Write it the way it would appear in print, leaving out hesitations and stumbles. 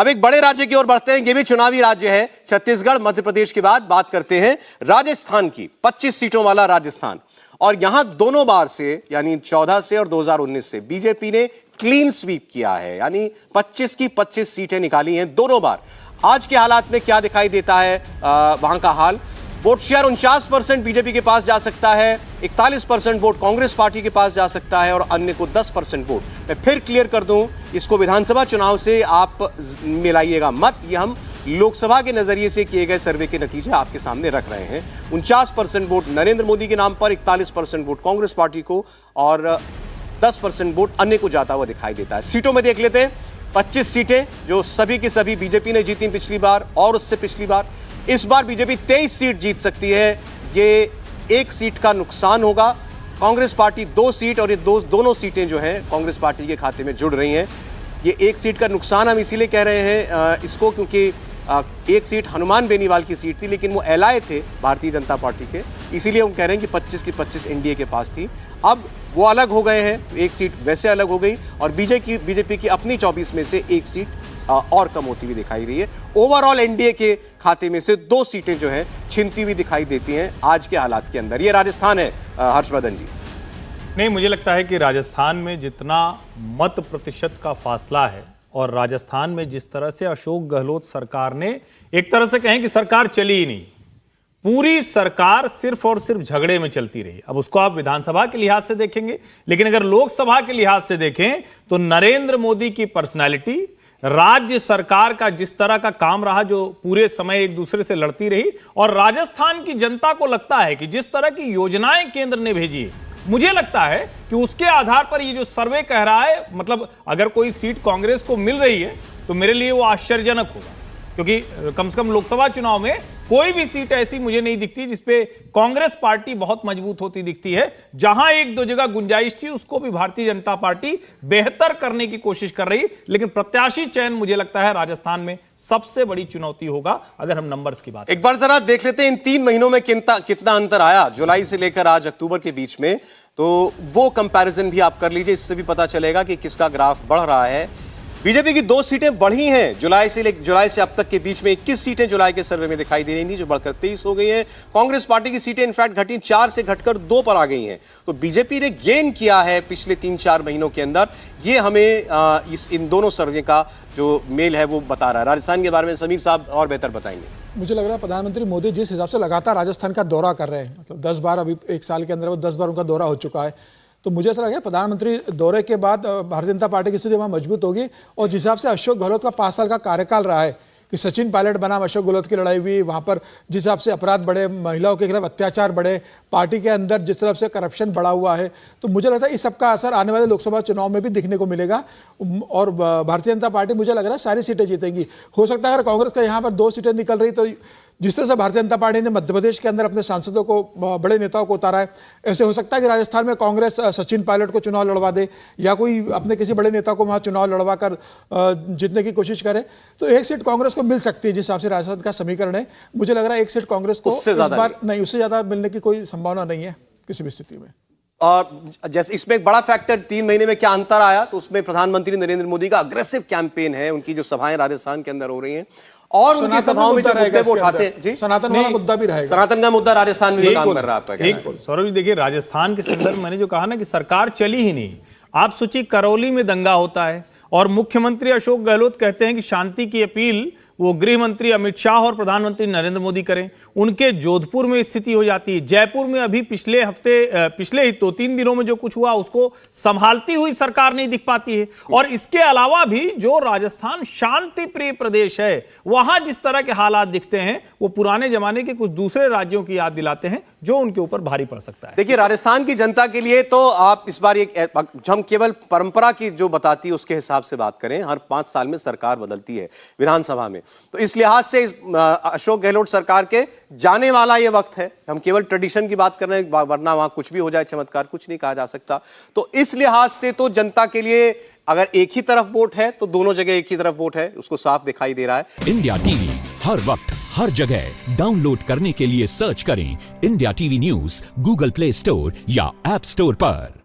अब एक बड़े राज्य की ओर बढ़ते हैं। ये भी चुनावी राज्य है। छत्तीसगढ़ मध्य प्रदेश के बाद बात करते हैं राजस्थान की। 25 सीटों वाला राजस्थान, और यहां दोनों बार से यानी 14 से और 2019 से बीजेपी ने क्लीन स्वीप किया है, यानी 25 की 25 सीटें निकाली हैं दोनों बार। आज के हालात में क्या दिखाई देता है वहां का हाल? वोट शेयर 49% बीजेपी के पास जा सकता है, 41% वोट कांग्रेस पार्टी के पास जा सकता है और अन्य को 10% वोट। मैं फिर क्लियर कर दूं, इसको विधानसभा चुनाव से आप मिलाइएगा मत। ये हम लोकसभा के नजरिए से किए गए सर्वे के नतीजे आपके सामने रख रहे हैं। 49% वोट नरेंद्र मोदी के नाम पर, 41% वोट कांग्रेस पार्टी को और 10% वोट अन्य को जाता हुआ दिखाई देता है। सीटों में देख लेते हैं। 25 सीटें जो सभी की सभी बीजेपी ने जीती पिछली बार और उससे पिछली बार। इस बार बीजेपी 23 सीट जीत सकती है। ये एक सीट का नुकसान होगा। कांग्रेस पार्टी 2 सीट, और ये दोनों सीटें जो हैं कांग्रेस पार्टी के खाते में जुड़ रही हैं। ये एक सीट का नुकसान हम इसीलिए कह रहे हैं इसको, क्योंकि एक सीट हनुमान बेनीवाल की सीट थी, लेकिन वो एलआई थे भारतीय जनता पार्टी के, इसीलिए हम कह रहे हैं कि 25 की 25 एनडीए के पास थी। अब वो अलग हो गए हैं, एक सीट वैसे अलग हो गई, और बीजेपी की अपनी 24 में से एक सीट और कम होती हुई दिखाई रही है। ओवरऑल एनडीए के खाते में से 2 सीटें जो हैं छिनती हुई दिखाई देती हैं आज के हालात के अंदर। ये राजस्थान है हर्षवर्धन जी। नहीं, मुझे लगता है कि राजस्थान में जितना मत प्रतिशत का फासला है और राजस्थान में जिस तरह से अशोक गहलोत सरकार ने, एक तरह से कहें कि सरकार चली ही नहीं, पूरी सरकार सिर्फ और सिर्फ झगड़े में चलती रही। अब उसको आप विधानसभा के लिहाज से देखेंगे, लेकिन अगर लोकसभा के लिहाज से देखें तो नरेंद्र मोदी की पर्सनालिटी, राज्य सरकार का जिस तरह का काम रहा, जो पूरे समय एक दूसरे से लड़ती रही, और राजस्थान की जनता को लगता है कि जिस तरह की योजनाएं केंद्र ने भेजी है, मुझे लगता है कि उसके आधार पर ये जो सर्वे कह रहा है, मतलब अगर कोई सीट कांग्रेस को मिल रही है तो मेरे लिए वो आश्चर्यजनक होगा, क्योंकि कम से कम लोकसभा चुनाव में कोई भी सीट ऐसी मुझे नहीं दिखती जिसपे कांग्रेस पार्टी बहुत मजबूत होती दिखती है। जहां 1-2 जगह गुंजाइश थी, उसको भी भारतीय जनता पार्टी बेहतर करने की कोशिश कर रही, लेकिन प्रत्याशी चयन मुझे लगता है राजस्थान में सबसे बड़ी चुनौती होगा अगर हम नंबर्स की बात। एक बार जरा देख लेते हैं इन 3 महीनों में कितना अंतर आया, जुलाई से लेकर आज अक्टूबर के बीच में, तो वो कंपैरिजन भी आप कर लीजिए। इससे भी पता चलेगा कि किसका ग्राफ बढ़ रहा है। बीजेपी की 2 सीटें बढ़ी हैं जुलाई से अब तक के बीच में। 21 सीटें जुलाई के सर्वे में दिखाई दे रही थी, जो बढ़कर 23 हो गई हैं। कांग्रेस पार्टी की सीटें इनफैक्ट घटी, 4 से घटकर 2 पर आ गई हैं। तो बीजेपी ने गेन किया है पिछले 3-4 महीनों के अंदर। ये हमें इन दोनों सर्वे का जो मेल है वो बता रहा है। राजस्थान के बारे में समीर साहब और बेहतर बताएंगे। मुझे लग रहा है प्रधानमंत्री मोदी जिस हिसाब से लगातार राजस्थान का दौरा कर रहे हैं, मतलब 10 बार, अभी 1 साल के अंदर वो 10 बार उनका दौरा हो चुका है, तो मुझे ऐसा लगा प्रधानमंत्री दौरे के बाद भारतीय जनता पार्टी की स्थिति वहाँ मजबूत होगी। और जिस हिसाब से अशोक गहलोत का 5 साल का कार्यकाल रहा है कि सचिन पायलट बनाम अशोक गहलोत की लड़ाई हुई, वहाँ पर जिस हिसाब से अपराध बढ़े, महिलाओं के खिलाफ अत्याचार बढ़े, पार्टी के अंदर जिस तरफ से करप्शन बढ़ा हुआ है, तो मुझे लगता है इस सबका असर आने वाले लोकसभा चुनाव में भी दिखने को मिलेगा। और भारतीय जनता पार्टी मुझे लग रहा है सारी सीटें जीतेंगी। हो सकता है अगर कांग्रेस का यहाँ पर 2 सीटें निकल रही, तो जिस तरह से भारतीय जनता पार्टी ने मध्य प्रदेश के अंदर अपने सांसदों को, बड़े नेताओं को उतारा है, ऐसे हो सकता है कि राजस्थान में कांग्रेस सचिन पायलट को चुनाव लड़वा दे, या कोई अपने किसी बड़े नेता को वहाँ चुनाव लड़वा कर जीतने की कोशिश करे। तो 1 सीट कांग्रेस को मिल सकती है जिस हिसाब से राजस्थान का समीकरण है। मुझे लग रहा है 1 सीट कांग्रेस को इस बार नहीं, उससे ज़्यादा मिलने की कोई संभावना नहीं है किसी भी स्थिति में। और जैसे इसमें एक बड़ा फैक्टर 3 महीने में क्या अंतर आया, तो उसमें प्रधानमंत्री नरेंद्र मोदी का अग्रेसिव कैंपेन है। उनकी जो सभाएं राजस्थान के अंदर हो रही हैं और उनकी सभाओं में जो मुद्दे वो उठाते हैं, जी सनातन वाला मुद्दा भी रहेगा। सनातन का मुद्दा राजस्थान में भी काम कर रहा है आपका। सौरभ जी देखिए, राजस्थान के संदर्भ में मैंने जो कहा ना कि सरकार चली ही नहीं। आप सोचिए, करौली में दंगा होता है और मुख्यमंत्री अशोक गहलोत कहते हैं कि शांति की अपील वो गृह मंत्री अमित शाह और प्रधानमंत्री नरेंद्र मोदी करें। उनके जोधपुर में स्थिति हो जाती है। जयपुर में अभी पिछले 2-3 दिनों में जो कुछ हुआ, उसको संभालती हुई सरकार नहीं दिख पाती है। और इसके अलावा भी जो राजस्थान शांति प्रिय प्रदेश है, वहां जिस तरह के हालात दिखते हैं, वो पुराने जमाने के कुछ दूसरे राज्यों की याद दिलाते हैं, जो उनके ऊपर भारी पड़ सकता है। देखिए, राजस्थान की जनता के लिए तो आप इस बार हम केवल परंपरा की जो बताती है उसके हिसाब से बात करें। हर 5 साल में सरकार बदलती है विधानसभा में, तो इस लिहाज से अशोक गहलोत सरकार के जाने वाला ये वक्त है। हम केवल ट्रेडिशन की बात कर रहे हैं, वरना वहां कुछ भी हो जाए, चमत्कार कुछ नहीं कहा जा सकता। तो इस लिहाज से तो जनता के लिए अगर एक ही तरफ वोट है तो दोनों जगह एक ही तरफ वोट है, उसको साफ दिखाई दे रहा है। इंडिया टीवी हर वक्त हर जगह डाउनलोड करने के लिए सर्च करें India TV news Google play store या ऐप स्टोर पर।